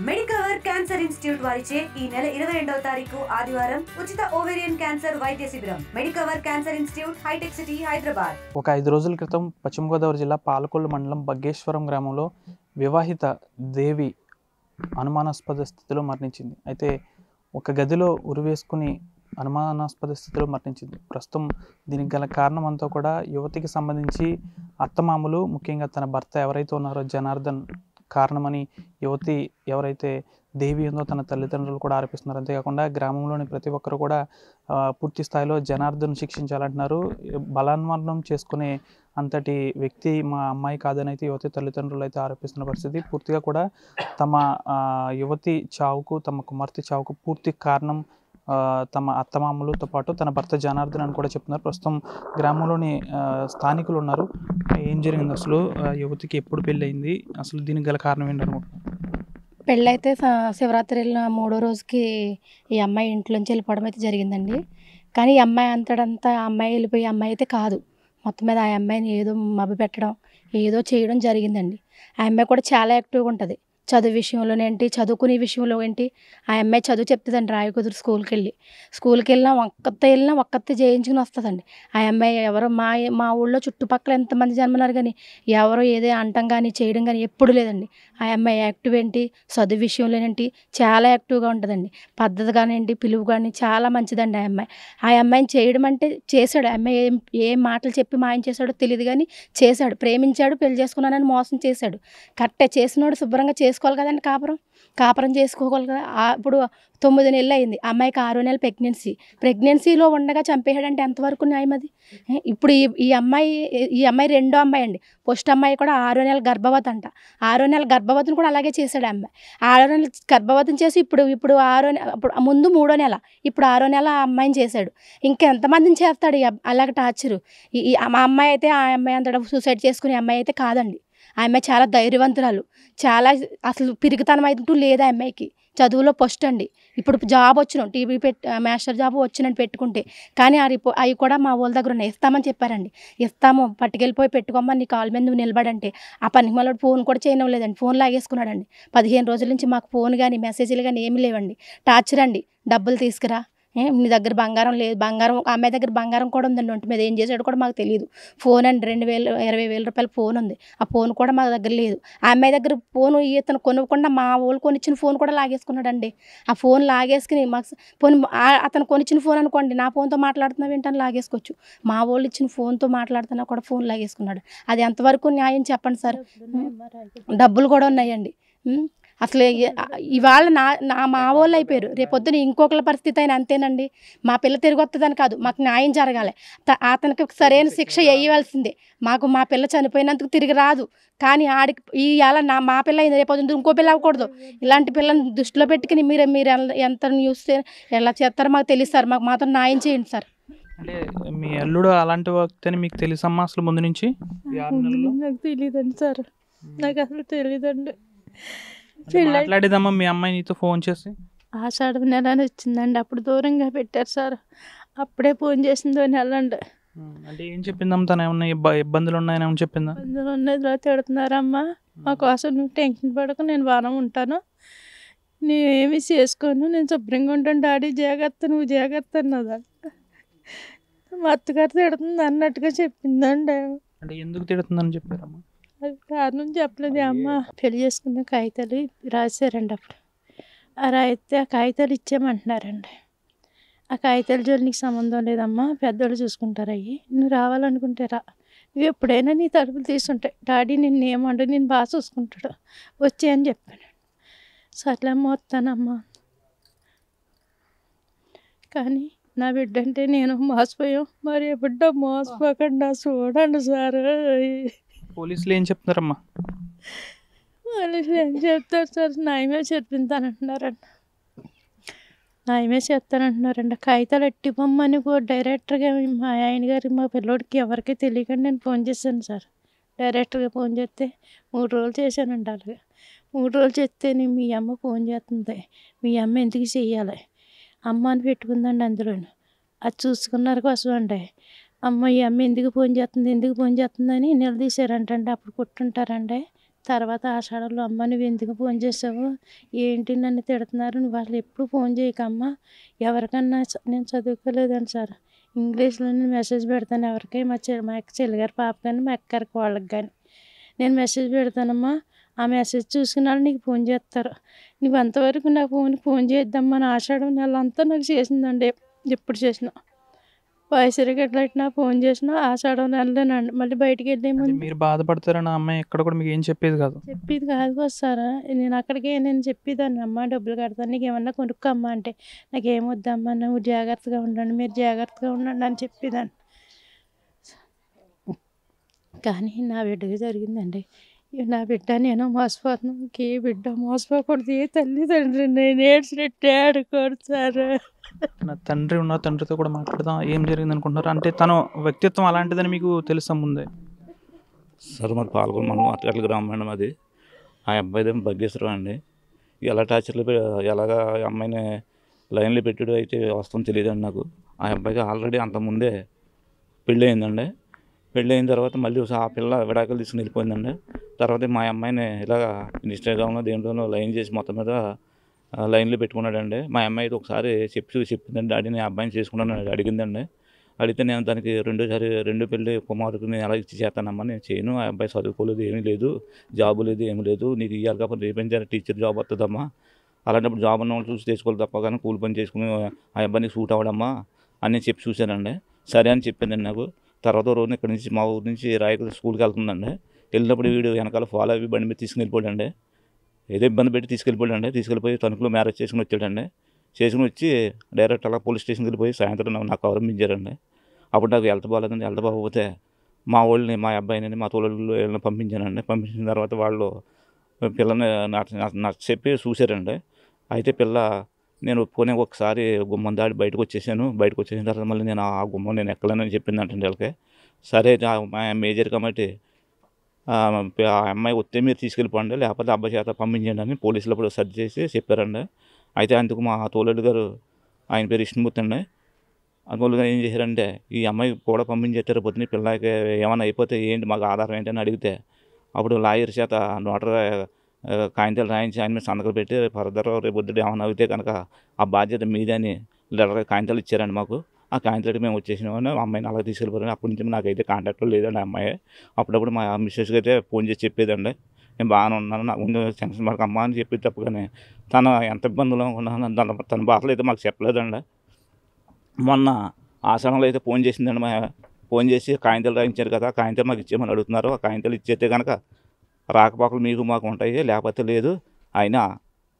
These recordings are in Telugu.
మెడికవర్ క్యాన్సర్ ఇన్స్టిట్యూట్ వారిచే ఈ నెల 22వ తారీఖు ఆదివారం ఉచిత ఓవేరియన్ క్యాన్సర్ వైద్య శిబిరం. Medicover cancer institute, Hitech City, Hyderabad. ఒక 5 రోజుల క్రితం పశ్చిమ గోదావరి జిల్లా పాలకొల్లు మండలం బగ్గేశ్వరం గ్రామంలో వివాహిత దేవి అనుమానాస్పద స్థితిలో మరణించింది. అయితే ఒక గదిలో ఉరివేసుకుని అనుమానాస్పద స్థితిలో మరణించింది. ప్రస్తుతం దీనికి గల కారణం అంతా కూడా యువతికి సంబంధించి అత్తమామలు, ముఖ్యంగా తన భర్త ఎవరైతే ఉన్నారో జనార్దన్ కారణమని యువతి ఎవరైతే దేవి ఉందో తన తల్లిదండ్రులు కూడా ఆరోపిస్తున్నారు. అంతేకాకుండా గ్రామంలోని ప్రతి ఒక్కరు కూడా పూర్తి స్థాయిలో జనార్దన్ శిక్షించాలంటున్నారు. బలాన్మరణం చేసుకునే అంతటి వ్యక్తి మా అమ్మాయి కాదని అయితే యువతి తల్లిదండ్రులు అయితే ఆరోపిస్తున్న పరిస్థితి. పూర్తిగా కూడా తమ యువతి చావుకు, తమ కుమార్తె చావుకు పూర్తి కారణం తమ అత్తమామలతో పాటు తన భర్త జనార్దన్ అని కూడా చెప్తున్నారు. ప్రస్తుతం గ్రామంలోని స్థానికులు ఉన్నారు. ఏం జరిగింది, అసలు యువతికి ఎప్పుడు పెళ్ళి అయింది, అసలు దీనికి గల కారణం ఏంటనుకుంటున్నారు? పెళ్ళైతే శివరాత్రి వెళ్ళిన 3వ రోజుకి ఈ అమ్మాయి ఇంట్లోంచి వెళ్ళిపోవడం అయితే జరిగిందండి. కానీ ఈ అమ్మాయి అంతటంతా అమ్మాయి వెళ్ళిపోయి అమ్మాయి అయితే కాదు. మొత్తం మీద ఆ అమ్మాయిని ఏదో మభ్యపెట్టడం, ఏదో చేయడం జరిగిందండి. ఆ అమ్మాయి కూడా చాలా యాక్టివ్గా ఉంటుంది. చదువు విషయంలోనేంటి, చదువుకునే విషయంలో ఏంటి, ఆ అమ్మాయి చదువు చెప్తుందండి. రాయకుదురు స్కూల్కి వెళ్ళినా ఒక్కతే చేయించుకుని వస్తుందండి. ఆ అమ్మాయి ఎవరో మా ఊళ్ళో చుట్టుపక్కల ఎంతమంది జన్మన్నారు కానీ ఎవరో ఏదో అంటం కానీ చేయడం కానీ ఎప్పుడు లేదండి. ఆ అమ్మాయి యాక్టివ్ ఏంటి, చదువు విషయంలోనేంటి చాలా యాక్టివ్గా ఉంటుందండి. పద్ధతి కానివ్వండి, పిలుపు కానీ చాలా మంచిదండి ఆ అమ్మాయి. ఆ అమ్మాయిని చేయడం అంటే చేశాడు. ఆ అమ్మాయి ఏం మాటలు చెప్పి మాయం చేశాడో తెలియదు కానీ చేశాడు. ప్రేమించాడు, పెళ్లి చేసుకున్నానని మోసం చేశాడు. కరెక్టే, చేసినోడు శుభ్రంగా చేసుకోవాలి కదండి. కాపురం చేసుకోవాలి కదా. ఇప్పుడు 9 నెలలు అయింది. అమ్మాయికి 6వ నెల ప్రెగ్నెన్సీలో ఉండగా చంపేయాడంటే ఎంతవరకు న్యాయం అది? ఇప్పుడు ఈ అమ్మాయి రెండో అమ్మాయి అండి. ఫస్ట్ అమ్మాయి కూడా 6వ నెల గర్భవతి అంట. 6వ నెల గర్భవతిని కూడా అలాగే చేశాడు ఆ అమ్మాయి. 6వ నెల గర్భవతిని చేసి ఇప్పుడు ముందు 3వ నెల, ఇప్పుడు 6వ నెల ఆ అమ్మాయిని చేశాడు. ఇంకెంతమందిని చేస్తాడు అలాగ టార్చరు. మా అమ్మాయి అయితే ఆ అమ్మాయి అంతటా సూసైడ్ చేసుకునే అమ్మాయి అయితే కాదండి. ఆ అమ్మాయి చాలా ధైర్యవంతురాలు. చాలా అసలు పిరికితనం అంటూ లేదు ఆ అమ్మాయికి. చదువులో ఫస్ట్ అండి. ఇప్పుడు జాబ్ వచ్చినాం, మాస్టర్ జాబ్ వచ్చినని పెట్టుకుంటే, కానీ అవి కూడా మా వాళ్ళ దగ్గర ఉన్నాయి. ఇస్తామని చెప్పారండి. ఇస్తాము, పట్టుకెళ్ళిపోయి పెట్టుకోమ్మని నీ కాళ్ళ మీద నువ్వు నిలబడంటే ఆ పనికి మళ్ళీ ఫోన్ కూడా చేయడం లేదండి. ఫోన్ లాగేసుకున్నాడండి. 15 రోజుల నుంచి మాకు ఫోన్ కానీ మెసేజ్లు కానీ ఏమీ లేవండి. టార్చర్ అండి. డబ్బులు తీసుకురా, నీ దగ్గర బంగారం లేదు. అమ్మాయి దగ్గర బంగారం కూడా ఉందండి. ఒంటి మీద ఏం చేశాడు కూడా మాకు తెలియదు. ఫోన్ అండి 20,000 రూపాయల ఫోన్ ఉంది. ఆ ఫోన్ కూడా మా దగ్గర లేదు. ఆ అమ్మాయి దగ్గర ఫోన్ ఇతను కొనుక్కుండా మా వాళ్ళు కొనిచ్చిన ఫోన్ కూడా లాగేసుకున్నాడండి. ఆ ఫోన్ లాగేసుకుని అతను కొనిచ్చిన ఫోన్ అనుకోండి, నా ఫోన్తో మాట్లాడుతున్నావు ఏంటని లాగేసుకోవచ్చు. మా వాళ్ళు ఇచ్చిన ఫోన్తో మాట్లాడుతున్నా కూడా ఫోన్ లాగేసుకున్నాడు. అది ఎంతవరకు న్యాయం చెప్పండి సార్? డబ్బులు కూడా ఉన్నాయండి. అసలు ఇవాళ మా వాళ్ళు అయిపోయారు, రేపొద్దున ఇంకొకరి పరిస్థితి అయినా అంతేనండి. మా పిల్ల తిరిగి వస్తుందని కాదు, మాకు న్యాయం జరగాలి. అతనికి సరైన శిక్ష వేయవలసిందే. మా పిల్ల చనిపోయినందుకు తిరిగి రాదు. కానీ ఇవాళ మా పిల్ల అయింది, రేపొద్దున ఇంకో పిల్ల అవ్వకూడదు. ఇలాంటి పిల్లల్ని దృష్టిలో పెట్టుకుని మీరు ఎంత న్యూస్ ఎలా చేస్తారో మాకు తెలియదు సార్. మాకు మాత్రం న్యాయం చేయండి సార్. అంటే మీ అల్లుడు అలాంటి వ్యక్తి అని మీకు తెలుసమ్మా అసలు ముందు నుంచి? నాకు తెలియదండి సార్, నాకు అసలు తెలియదండి. మాట్లాడేదమ్మా మీ అమ్మాయి నీతో ఫోన్ చేసి? ఆషాఢ నెల అని వచ్చిందండి, అప్పుడు దూరంగా పెట్టారు సార్. అప్పుడే ఫోన్ చేసిందో నెలండి. అంటే ఏం చెప్పిందమ్మా తను? ఏమన్నా ఇబ్బందులు ఉన్నాయని ఏమని చెప్పిందా? ఇబ్బందులు ఉన్నది తిడుతున్నారమ్మా, మా కోసం నువ్వు టెన్షన్ పడక, నేను బాగా ఉంటాను, నేనేమి చేసుకోను, నేను శుభ్రంగా ఉంటాను డాడీ, జాగ్రత్త, నువ్వు జాగ్రత్త అన్నదండి. మా అత్తగారు తిడుతుంది అన్నట్టుగా చెప్పిందండి. అంటే ఎందుకు తిడుతుందని చెప్పారమ్మా? అది కారణం చెప్పలేదు. అమ్మ పెళ్లి చేసుకున్న కాగితాలు రాశారండి. అప్పుడు ఆ కాగితాలు ఇచ్చామంటున్నారండి. ఆ కాగితాల జోలి నీకు సంబంధం లేదమ్మా, పెద్దోళ్ళు చూసుకుంటారు. అవి నువ్వు రావాలనుకుంటే రా, నువ్వు ఎప్పుడైనా నీ తలుపులు తీసుంటాయి, డాడీ నిన్ను ఏమండు, నేను బాగా చూసుకుంటాడు, వచ్చే అని చెప్పాను. సర్లేమ్మ వస్తానమ్మా. కానీ నా బిడ్డ అంటే నేను మోసపోయాం, మరి బిడ్డ మోసపోకుండా చూడండి సార్. పోలీసులు ఏం చెప్తున్నారమ్మా? పోలీసులు ఏం చెప్తారు సార్, న్యాయమే చెప్పింతానంటున్నారండి. న్యాయమే చేస్తానంటున్నారండి. కాగితాలు ఎట్టి పొమ్మని డైరెక్టర్గా మా ఆయన గారి మా పిల్లోడికి ఎవరికి తెలియకుండా నేను ఫోన్ చేశాను సార్. డైరెక్టర్గా ఫోన్ చేస్తే 3 రోజులు చేశానండి. అలాగే 3 రోజులు చేస్తే మీ అమ్మ ఫోన్ చేస్తుంది, మీ అమ్మ ఎందుకు చెయ్యాలి, అమ్మ అని పెట్టుకుందండి అందులో. అది చూసుకున్నారు కోసం అండి. అమ్మ ఈ అమ్మ ఎందుకు ఫోన్ చేస్తుంది అని నిలదీశారంటండి. అప్పుడు కొట్టుంటారండి. తర్వాత ఆషాఢంలో అమ్మ నువ్వు ఎందుకు ఫోన్ చేసావు, ఏంటి నన్ను తిడుతున్నారు, నువ్వు అసలు ఎప్పుడు ఫోన్ చేయకమ్మా, ఎవరికన్నా నేను చదువుకోలేదండి సార్, ఇంగ్లీష్లో నేను మెసేజ్ పెడతాను ఎవరికి, మా అక్క చెల్లిగారి పాప కానీ మా అక్కగారికి వాళ్ళకి కానీ నేను మెసేజ్ పెడతానమ్మా, ఆ మెసేజ్ చూసుకున్న వాళ్ళు నీకు ఫోన్ చేస్తారు, నువ్వు అంతవరకు నా ఫోన్ చేద్దామా అని ఆషాఢం నెల అంతా నాకు చేసిందండి. ఎప్పుడు చేసినా వయసురికి ఎట్లా ఫోన్ చేసినా ఆషాఢం నెలలోనండి. మళ్ళీ బయటికి వెళ్ళే అంటే ముందు మీరు బాధపడతారని ఆ అమ్మాయి ఎక్కడ కూడా మీకు ఏం చెప్పేది కాదు. చెప్పేది కాదు కదా సార్, నేను చెప్పేదాన్ని అమ్మ డబ్బులు కడతాను నీకు ఏమన్నా కొనుక్కమ్మా అంటే నాకేం వద్దమ్మా నువ్వు జాగ్రత్తగా ఉండండి, మీరు జాగ్రత్తగా ఉండండి అని చెప్పేదాన్ని. కానీ నా బిడ్డకి జరిగిందండి. నా బిడ్డ నేను మోసపోతున్నాను, ఇంకే బిడ్డ మోసపోకూడదు, ఏ తల్లిదండ్రి నేను ఏడ్చినట్టు ఆడుకోడు సార్. నా తండ్రి ఉన్న తండ్రితో కూడా మాట్లాడదాం, ఏం జరిగింది అనుకుంటున్నారు? అంటే తన వ్యక్తిత్వం అలాంటిదని మీకు తెలుసా ముందే? సార్ మరి పాల్గొని మనం అట్టగట్ల గ్రామం మేడం అది. ఆ అబ్బాయిదేమో బగ్గేశ్వరం అండి. ఎలా టార్చర్లు ఎలాగా అమ్మాయిని లైన్లో పెట్టుడు అయితే వస్తుందో తెలియదండి నాకు. ఆ అబ్బాయికి ఆల్రెడీ అంతకుముందే పెళ్ళి అయిందండి. పెళ్ళి అయిన తర్వాత మళ్ళీ ఆ పిల్ల విడాకులు తీసుకుని వెళ్ళిపోయిందండి. తర్వాత మా అమ్మాయిని ఇలాగ ఇన్స్టాగ్రామ్లో దేంట్లోనో లైన్ చేసి మొత్తం మీద లైన్లో పెట్టుకున్నాడండి. మా అమ్మాయి అయితే ఒకసారి చెప్పిందండి, డాడీ నేను అబ్బాయిని చేసుకున్నాను అడిగిందండి. అడిగితే నేను దానికి రెండో పెళ్ళి కుమారుడికి నేను ఎలా ఇచ్చి చేస్తానమ్మా, నేను చేయను, ఆ అబ్బాయి చదువుకోలేదు, ఏమీ లేదు, జాబు లేదు, ఏమీ లేదు, నీకు ఇవ్వాలి కాబట్టి రేపేం టీచర్ జాబ్ వస్తుందమ్మా, అలాంటప్పుడు జాబ్ ఉన్న వాళ్ళు చూసి తెచ్చుకోవాలి తప్ప కానీ కూలి పని చేసుకుని ఆ అబ్బాయికి సూట్ అవ్వడమ్మా అని చెప్పి చూశానండి. సరే అని చెప్పిందండి నాకు. తర్వాత రోజు ఇక్కడ నుంచి మా ఊరు నుంచి రాయకల్ స్కూల్కి వెళ్తుందండి. వెళ్ళినప్పుడు వీడు వెనకాల ఫాలో అవి బండి మీద తీసుకుని వెళ్ళిపోయాడండి. ఏదో ఇబ్బంది పెట్టి తీసుకెళ్ళిపోయాడండి. తీసుకెళ్ళిపోయి తణుకులో మ్యారేజ్ చేసుకుని వచ్చాడండి. చేసుకుని వచ్చి డైరెక్ట్ అలా పోలీస్ స్టేషన్కి వెళ్ళిపోయి సాయంత్రం నాకు అవలంబించారండి. అప్పుడు నాకు హెల్త్ బాగాలేదండి. హెల్త్ బాగోకపోతే మా వాళ్ళని మా అబ్బాయిని మా తోళ్ళు వీళ్ళని పంపించానండి. పంపించిన తర్వాత వాళ్ళు పిల్లని నాకు చెప్పి చూశారండి. అయితే పిల్ల నేను ఒప్పుకొని ఒకసారి గుమ్మం దాడి బయటకు వచ్చేసాను. బయటకు వచ్చేసిన తర్వాత మళ్ళీ నేను ఆ గుమ్మం నేను ఎక్కలేనని చెప్పిందంటే వీళ్ళకి. సరే మేజర్ కమిటీ ఆ అమ్మాయి వస్తే మీరు తీసుకెళ్ళిపోండి, లేకపోతే అబ్బాయి చేత పంపించండి అని పోలీసులు అప్పుడు సెర్చ్ చేసి చెప్పారండి. అయితే అందుకు మా తోలేడు గారు, ఆయన పేరు విష్ణుమూర్తి అండి, అందువల్ల ఏం చేశారంటే ఈ అమ్మాయి కూడా పంపించేస్తారు, పొద్దున్న పిల్లలకి ఏమైనా అయిపోతే ఏంటి మాకు ఆధారం ఏంటి అని అడిగితే అప్పుడు లాయర్ చేత నోటరీ కాగితాలు రాయించి ఆయన మీద సంతకాలు పెట్టి ఫర్దర్ రేపు పొద్దుట ఏమైనా అయితే కనుక ఆ బాధ్యత మీదని లెటర్ కాగితాలు ఇచ్చారండి మాకు. ఆ కాగితాలు మేము వచ్చేసినామని అమ్మాయిని అలా తీసుకెళ్ళిపోయాను. అప్పటి నుంచి నాకైతే కాంటాక్ట్లో లేదండి ఆ అమ్మాయి. అప్పుడప్పుడు మా మిస్సెస్కి అయితే ఫోన్ చేసి చెప్పేదండి, నేను బాగానే ఉన్నాను, నాకు ముందు టెన్షన్ పడక అమ్మ అని చెప్పేది తప్ప కానీ తను ఎంత ఇబ్బందులో ఉన్నాను తన బాధలు అయితే మాకు చెప్పలేదండి. మొన్న ఆశ్రమంలో అయితే ఫోన్ చేసిందండి, ఫోన్ చేసి కాగితాలు రాయించారు కదా, ఆ కాగితాలు మాకు ఇచ్చేయమని అడుగుతున్నారు, ఆ కాగితాలు ఇచ్చేస్తే కనుక రాకపోకలు మీకు మాకు ఉంటాయి, లేకపోతే లేదు, అయినా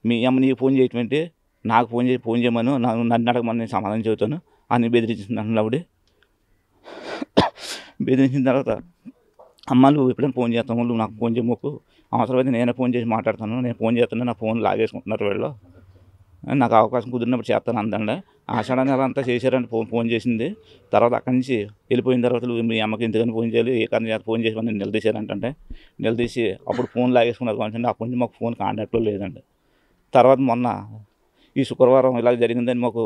మీ అమ్మ నీకు ఫోన్ చేయటమేంటి, నాకు ఫోన్ చేయమను, నన్ను అడగమని నేను సమాధానం చెబుతాను అని బెదిరించింది ఆవిడ. బెదిరించిన తర్వాత అమ్మ నువ్వు ఎప్పుడైనా ఫోన్ చేస్తావు, నువ్వు నాకు ఫోన్ చేయమోకు, అవసరమైతే నేనే ఫోన్ చేసి మాట్లాడతాను, నేను ఫోన్ చేస్తాను, నా ఫోన్ లాగేసుకుంటున్నారు వీళ్ళు, నాకు అవకాశం కుదిరినప్పుడు చేస్తాను అందండి. ఆషాఢ నెల అంతా చేశారని ఫోన్ చేసింది. తర్వాత అక్కడి నుంచి వెళ్ళిపోయిన తర్వాత మీ అమ్మకి ఎందుకని ఫోన్ చేయాలి, ఏ కారణం చేత ఫోన్ చేసి నిలదీశారంటే నిలదీసి అప్పుడు ఫోన్ లాగేసుకున్నారు కొంచెం. అప్పటి నుంచి మాకు ఫోన్ కాంటాక్ట్లో లేదండి. తర్వాత మొన్న ఈ శుక్రవారం ఇలా జరిగిందని మాకు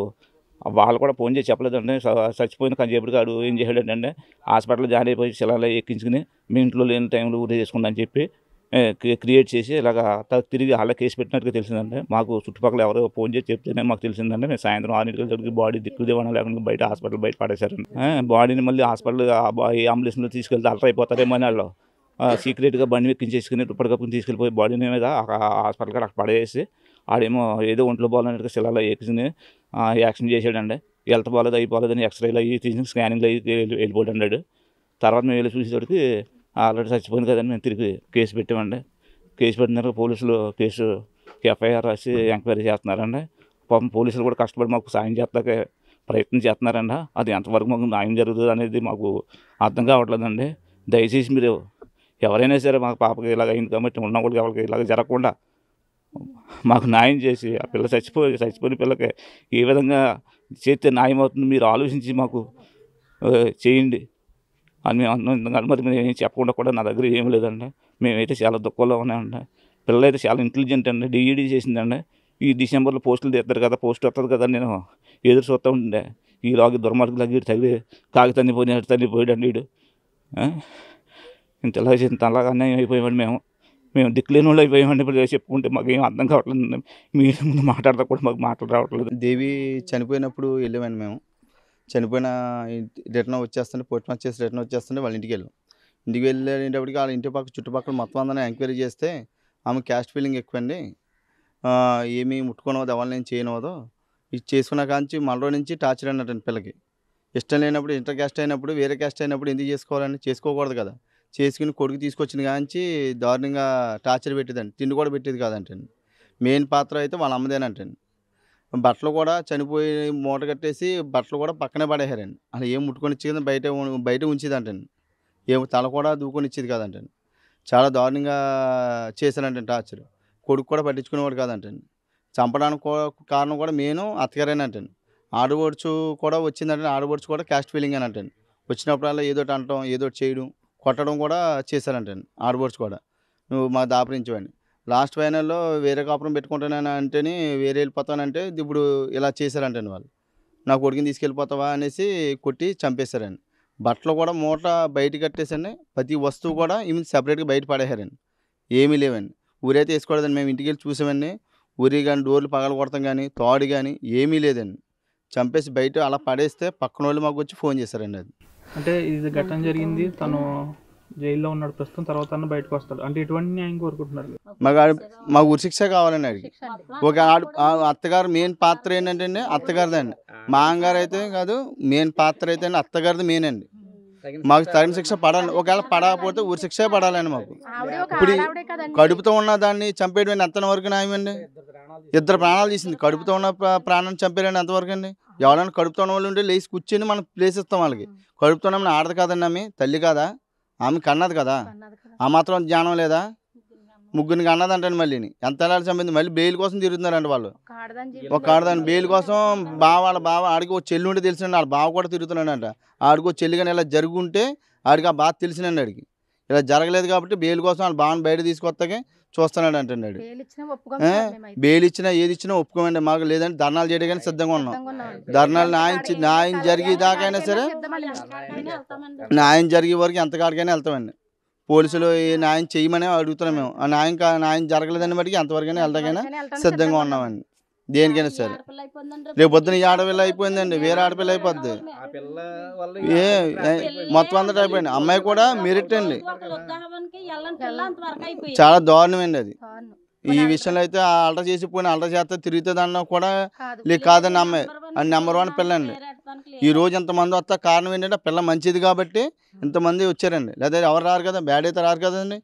వాళ్ళు కూడా ఫోన్ చేసి చెప్పలేదండి. చచ్చిపోయిన కంచేపుడు కాడు ఏం చేశాడంటే హాస్పిటల్ జాయిన్ అయిపోయి శిలాలు ఎక్కించుకుని మీ ఇంట్లో లేని టైంలో ఊరే చేసుకుందని చెప్పి క్రియేట్ చేసి ఇలాగ తిరిగి వాళ్ళ కేసు పెట్టినట్టుగా తెలిసిందండి. మాకు చుట్టుపక్కల ఎవరో ఫోన్ చేసి చెప్తేనే మాకు తెలిసిందండి. మేము సాయంత్రం 6 బాడీ దిక్కుదేవనం లేకుండా బయట హాస్పిటల్ బయట పడేశారండి. బాడీని మళ్ళీ హాస్పిటల్ అంబులెన్స్లో తీసుకెళ్తే అల్టర్ అయిపోతారేమో అని వాళ్ళు సీక్రెట్గా బండి ఎక్కించేసుకుని ఇప్పటికప్పుడు తీసుకెళ్ళిపోయి బాడీని మీద హాస్పిటల్ కాడ అక్కడ పడేసి ఆడేమో ఏదో ఒంట్లో బాగాలన్నట్టుగా శిలాలో ఎక్కించుకుని యాక్షన్ చేసాడండి. హెల్త్ బాగాలేదు అయిపోలేదని ఎక్స్రేలు అయ్యి తీసుకుని స్కానింగ్లు అయ్యి వెళ్ళిపోయాడు. తర్వాత మేము వెళ్ళి చూసేసరికి ఆల్రెడీ చచ్చిపోయింది కదండి. మేము తిరిగి కేసు పెట్టామండి. కేసు పెట్టిన తర్వాత పోలీసులు ఎఫ్ఐఆర్ రాసి ఎంక్వైరీ చేస్తున్నారండి. పాపం పోలీసులు కూడా కష్టపడి మాకు సాయం చేస్తాకే ప్రయత్నం చేస్తున్నారండి. అది ఎంతవరకు మాకు న్యాయం జరుగుతుంది అనేది మాకు అర్థం కావట్లేదండి. దయచేసి మీరు ఎవరైనా సరే మా పాపకి ఇలాగ అయింది కాబట్టి ఉన్న వాళ్ళకి ఎవరికి ఇలాగ జరగకుండా మాకు న్యాయం చేసి ఆ పిల్ల చచ్చిపోయిన పిల్లకి ఏ విధంగా చేస్తే న్యాయం అవుతుంది మీరు ఆలోచించి మాకు చేయండి అని మేము అన్నాం. మరి మేము ఏం చెప్పకుండా కూడా నా దగ్గర ఏం లేదండి. మేమైతే చాలా దుఃఖంలో ఉన్నామండి. పిల్లలు అయితే చాలా ఇంటెలిజెంట్ అండి. డిఈడి చేసిందండి. ఈ డిసెంబర్లో పోస్టులు తీస్తారు కదా, పోస్ట్ వస్తుంది కదా, నేను ఎదురు చూస్తూ ఉండే ఈలోకి దుర్మార్గులకి వీడు తగిలి తల్లిపోయాడండి వీడు. ఇంత అలాగే అన్యాయం అయిపోయామండి మేము. మేము దిక్కులేని వాళ్ళు అయిపోయామండి. ఇప్పుడు చెప్పుకుంటే మాకు ఏం అర్థం కావట్లేదు. మీడియా ముందు మాట్లాడతా కూడా మాకు మాటలు రావట్లేదు. దేవి చనిపోయినప్పుడు వెళ్ళామండి మేము. చనిపోయిన రిటర్న్ వచ్చేస్తుంటే పోస్ట్ మార్టం చేసి రిటర్న్ వచ్చేస్తుంటే వాళ్ళ ఇంటికి వెళ్ళాం. ఇంటికి వెళ్ళేటప్పటికి వాళ్ళ ఇంటి పక్క చుట్టుపక్కల మొత్తం అందరిని ఎంక్వైరీ చేస్తే ఆమె క్యాస్ట్ ఫీలింగ్ ఎక్కువండి, ఏమీ ముట్టుకోనవద్దు, ఎవరిని నేను చేయనవదు, ఇది చేసుకున్న కాంచి మనలో నుంచి టార్చర్ అన్నట్టు పిల్లకి ఇష్టం లేనప్పుడు, ఇంటర్ క్యాస్ట్ అయినప్పుడు, వేరే క్యాస్ట్ అయినప్పుడు ఎందుకు చేసుకోవాలని, చేసుకోకూడదు కదా. చేసుకుని కొడుకు తీసుకొచ్చిన కాంచి దారుణంగా టార్చర్ పెట్టేదండి. తిండి కూడా పెట్టేది కాదంటండి. మెయిన్ పాత్ర అయితే వాళ్ళ అమ్మదేనంటండి. బట్టలు కూడా చనిపోయి మూట కట్టేసి బట్టలు కూడా పక్కనే పడేశారండి. అసలు ఏం ముట్టుకొని ఇచ్చేది బయట ఉంచేదంటండి. ఏం తల కూడా దూకొని ఇచ్చేది కాదంటండి. చాలా దారుణంగా చేశారంటండి టార్చర్. కొడుకు కూడా పట్టించుకునేవాడు కాదంటండి. చంపడానికి కారణం కూడా మెయిన్ అత్తగారేనంటండి. ఆడబడుచు కూడా వచ్చిందంటే ఆడబడుచు కూడా క్యాస్ట్ ఫీలింగ్ అని అంటండి. వచ్చినప్పుడల్లా ఏదోటి అనటం, ఏదోటి చేయడం, కొట్టడం కూడా చేశారంటండి ఆడబడుచు కూడా. నువ్వు మా దాపరించవని లాస్ట్ ఫైనల్లో వేరే కాపురం పెట్టుకుంటానని అంటేనే వేరే వెళ్ళిపోతానంటే ఇప్పుడు ఇలా చేశారంటండి వాళ్ళు. నా కొడుకుని తీసుకెళ్ళిపోతావా అనేసి కొట్టి చంపేశారండి. బట్టలు కూడా మూట బయట కట్టేసండి. ప్రతి వస్తువు కూడా ఈమె సపరేట్గా బయట పడేశారండి. ఏమీ లేవండి. ఊరైతే వేసుకోలేదండి. మేము ఇంటికి వెళ్ళి చూసామండి. ఊరి కానీ డోర్లు పగల కొడతాం కానీ తాడు కానీ ఏమీ లేదండి. చంపేసి బయట అలా పడేస్తే పక్కన వాళ్ళు మాకు వచ్చి ఫోన్ చేశారండి. అది అంటే ఇది ఘటన జరిగింది, తను జైల్లో ఉన్నాడు ప్రస్తుతం, తర్వాత బయటకు వస్తాడు అంటే ఎటువంటి న్యాయం కోరుకుంటున్నారు? మాకు ఉరిశిక్ష కావాలండి. అడిగి ఒక అత్తగారు మెయిన్ పాత్ర ఏంటంటే అండి అత్తగారిదండి. మామగారు అయితే కాదు, మెయిన్ పాత్ర అయితే అండి అత్తగారిది మెయిన్ అండి. మాకు తగిన శిక్ష పడాలి. ఒకవేళ పడకపోతే ఉరిశిక్షే పడాలండి మాకు. ఇప్పుడు కడుపుతో ఉన్న దాన్ని చంపేయడం ఎంతవరకు న్యాయమండి? 2 ప్రాణాలు తీసింది. కడుపుతో ఉన్న ప్రాణాన్ని చంపేయడం ఎంతవరకు అండి? ఎవరైనా కడుపుతో ఉన్న వాళ్ళు ఉంటే లేచి కూర్చొని మనం ప్లేస్ ఇస్తాం వాళ్ళకి. కడుపుతో ఉన్న ఆడదు కాదండి, ఆమె తల్లి కాదా, ఆమె కన్నది కదా, ఆ మాత్రం జ్ఞానం లేదా? ముగ్గురికి అన్నదంటండి. మళ్ళీ ఎంత ఎలా చంపింది, మళ్ళీ బెయిల్ కోసం తిరుగుతున్నారండి వాళ్ళు. ఒక ఆడదాన్ని బెయిల్ కోసం వాళ్ళ బావ ఆడికి ఒక చెల్లి ఉంటే తెలిసినండి, వాళ్ళ బావ కూడా తిరుగుతున్నాడంట. ఆడికి ఒక చెల్లి కానీ ఇలా జరుగుంటే ఆడికి ఆ బాధ తెలిసినండి. ఆడికి ఇలా జరగలేదు కాబట్టి బెయిల్ కోసం వాళ్ళ బావని బయట తీసుకొస్తాకే చూస్తున్నాడు అంటండి. ఆడు బెయిల్ ఇచ్చినా ఏది ఇచ్చినా ఒప్పుకోమండి మాకు, లేదంటే ధర్నాలు చేయడం కానీ సిద్ధంగా ఉన్నాం. ధర్నాలు న్యాయం జరిగేదాకైనా సరే, న్యాయం జరిగే వరకు ఎంతకాడికైనా వెళ్తామండి. పోలీసులు న్యాయం చేయమని అడుగుతున్నాం మేము. ఆ న్యాయం జరగలేదని బట్టి ఎంతవరకైనా వెళ్ళడాకైనా సిద్ధంగా ఉన్నామండి. దేనికైనా సరే. రేపు పొద్దున ఈ ఆడపిల్ల అయిపోయిందండి, వేరే ఆడపిల్ల అయిపోద్ది. మొత్తం అంతటా అయిపోయింది. అమ్మాయి కూడా మెరిట్ అండి. చాలా దారుణం అండి అది. ఈ విషయంలో అయితే అల్టర్ చేసి పోయిన అల్టర్ చేస్తే తిరుగుతుంది అన్న కూడా కాదండి. అమ్మాయి అది నెంబర్ 1 పిల్ల అండి. ఈ రోజు ఇంతమంది వస్తా కారణం ఏంటంటే పిల్ల మంచిది కాబట్టి ఇంతమంది వచ్చారండి. లేదా ఎవరు రారు కదా, బ్యాడ్ అయితే రారు కదండి.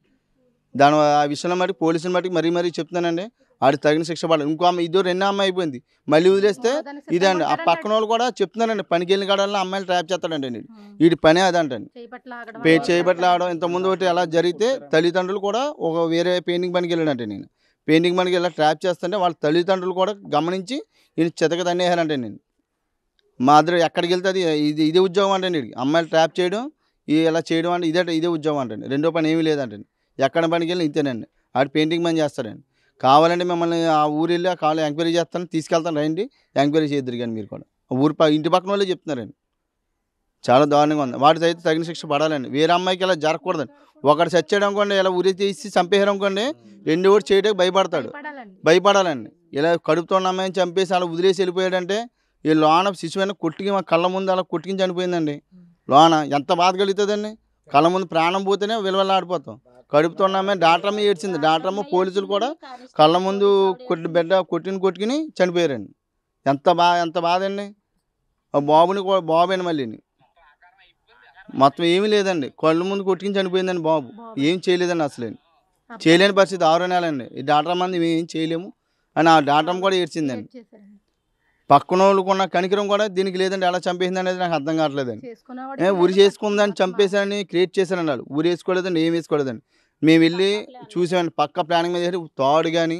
ఆ విషయంలో మటుకు పోలీసులు మటుకు మరీ చెప్తున్నానండి, ఆడికి తగిన శిక్ష పడాలి. ఇంకో అమ్మాయి 2 అమ్మాయి అయిపోయింది, మళ్ళీ వదిలేస్తే ఇదండి. ఆ పక్కన వాళ్ళు కూడా చెప్తున్నారండి, పనికి వెళ్ళిన కాడల్లో అమ్మాయిలు ట్రాప్ చేస్తాడండి. వీడి పనే అదంటండి, చేయబట్టి ఆడడం. ఇంతకుముందు ఒకటి అలా జరిగితే తల్లిదండ్రులు కూడా ఒక వేరే పెయింటింగ్ పనికి వెళ్ళాడంటే, నేను పెయింటింగ్ పనికి వెళ్ళి ట్రాప్ చేస్తుంటే వాళ్ళ తల్లిదండ్రులు కూడా గమనించి ఈయన చెతక తన్నేయారంటే, నేను మా అద్దరు ఎక్కడికి వెళ్తే ఇదే ఉద్యోగం అంటే అమ్మాయిలు ట్రాప్ చేయడం, ఇలా చేయడం అంటే ఇదే ఉద్యోగం అంటండి. రెండో పని ఏమీ లేదంటండి. ఎక్కడ పనికి వెళ్ళి ఇంతేనండి. ఆడు పెయింటింగ్ పని చేస్తాడండి. కావాలంటే మిమ్మల్ని ఆ ఊరు వెళ్ళి ఆ కావాలి ఎంక్వైరీ చేస్తాను, తీసుకెళ్తాను, రండి ఎంక్వైరీ చేద్దరు కానీ మీరు కూడా. ఇంటి పక్కన వాళ్ళే చెప్తున్నారండి. చాలా దారుణంగా ఉంది. వాటితో అయితే తగిన శిక్ష పడాలండి. వేరే అమ్మాయికి ఇలా జరగకూడదండి. ఒకటి చచ్చాడు అనుకోండి, ఇలా ఉరి తీసి చంపేశారు అనుకోండి, 2 ఓడి చేయడానికి భయపడాలండి. ఇలా కడుపుతో ఉన్న అమ్మాయిని చంపేసి అలా వదిలేసి వెళ్ళిపోయాడంటే, ఈ లోన శిశువైనా కొట్టికి మా కళ్ళ ముందు అలా కొట్టికి చనిపోయిందండి. లోన ఎంత బాధ కలుగుతుందండి. కళ్ళ ముందు ప్రాణం పోతేనే విలువలాడిపోతాం. కడుపుతో ఉన్న అమ్మాయి డాక్టర్ అమ్మ ఏడ్చింది. డాక్టర్ అమ్మ పోలీసులు కూడా కళ్ళ ముందు కొట్టుకుని చనిపోయారండి. ఎంత బాధ అండి. బాబుని మళ్ళీ మొత్తం ఏమీ లేదండి, కళ్ళ ముందు కొట్టుకుని చనిపోయిందండి బాబు. ఏం చేయలేదండి, అసలు చేయలేని పరిస్థితి. 6 నెలలండి. ఈ డాక్టర్ అమ్మ మేము ఏం చేయలేము అని ఆ డాక్టర్ అమ్మ కూడా ఏడ్చిందండి. పక్కన వాళ్ళకున్న కనికరం కూడా దీనికి లేదండి. ఎలా చంపేసింది అనేది నాకు అర్థం కావట్లేదండి. ఉరి చేసుకుందని చంపేశారని క్రియేట్ చేశారండి వాళ్ళు. ఊరు వేసుకోలేదండి, ఏం వేసుకోలేదండి. మేము వెళ్ళి చూసామండి, పక్క ప్లానింగ్ మీద తాడు కానీ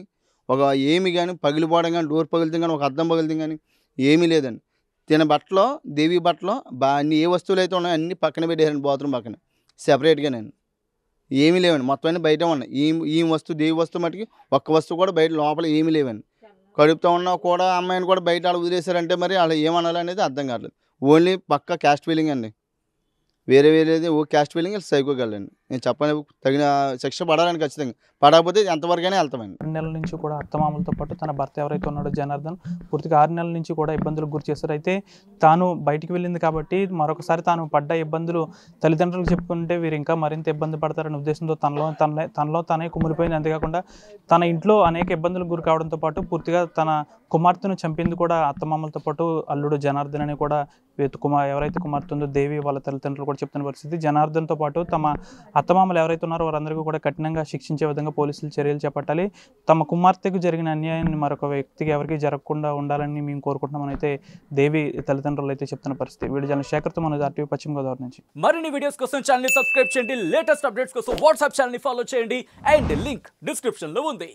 ఒక ఏమి కానీ పగిలిపోవడం కానీ, డోర్ పగులుతుంది కానీ, ఒక అద్దం పగులుతుంది కానీ ఏమీ లేదండి. తిన బట్టలో దేవి బట్టలో అన్ని ఏ వస్తువులు అయితే ఉన్నాయో అన్నీ పక్కన పెట్టారండి, బాత్రూమ్ పక్కన సెపరేట్గానండి. ఏమీ లేవండి, మొత్తం అన్నీ బయట ఉన్నాయి. ఈ వస్తువు దేవి వస్తువు మటుకి ఒక్క వస్తువు కూడా బయట లోపల ఏమీ లేవండి. కడుపుతో ఉన్న కూడా అమ్మాయిని కూడా బయట అలా వదిలేశారంటే మరి అలా ఏమనాలనేది అర్థం కావట్లేదు. ఓన్లీ పక్క క్యాస్ట్ ఫీలింగ్ అండి. వేరేది క్యాస్ట్ ఫీలింగ్ సైకోగలండి. నేను చెప్పని తగిన శిక్ష పడాలని ఖచ్చితంగా, పడకపోతే ఎంతవరకైనా వెళ్తామండి. 6 నెలల నుంచి కూడా అత్తమామలతో పాటు తన భర్త ఎవరైతే ఉన్నాడో జనార్దన్ పూర్తిగా 6 నెలల నుంచి కూడా ఇబ్బందులకు గురి చేస్తారు. అయితే తాను బయటికి వెళ్ళింది కాబట్టి మరొకసారి తాను పడ్డ ఇబ్బందులు తల్లిదండ్రులకు చెప్పుకుంటే వీరు ఇంకా మరింత ఇబ్బంది పడతారనే ఉద్దేశంతో తనలో తానే కుమిలిపోయింది. అంతేకాకుండా తన ఇంట్లో అనేక ఇబ్బందులకు గురి కావడంతో పాటు పూర్తిగా తన కుమార్తెను చంపింది కూడా అత్తమామలతో పాటు అల్లుడు జనార్దన్ అని కూడా ఎవరైతే కుమార్తె ఉందో దేవి వాళ్ళ తల్లిదండ్రులు కూడా చెప్తున్న పరిస్థితి. జనార్దన్తో పాటు తమ అత్తమామలు ఎవరైతే ఉన్నారో వారందరికీ కూడా కఠినంగా శిక్షించే విధంగా పోలీసులు చర్యలు చేపట్టాలి. తమ కుమార్తెకు జరిగిన అన్యాయాన్ని మరొక వ్యక్తికి ఎవరికి జరగకుండా ఉండాలని మేము కోరుకుంటున్నామని అయితే దేవి తల్లిదండ్రులు అయితే చెప్తున్న పరిస్థితి. వీడియో జర్నలిస్ట్ శేఖర్తో మన RTV పశ్చిమ గోదావరి నుంచి. మరిన్ని వీడియోస్ కోసం ఛానల్ ని సబ్స్క్రైబ్ చేయండి, లేటెస్ట్ అప్డేట్స్ కోసం వాట్సాప్ ఛానల్ ని ఫాలో చేయండి అండ్ లింక్ డిస్క్రిప్షన్ లో ఉంది.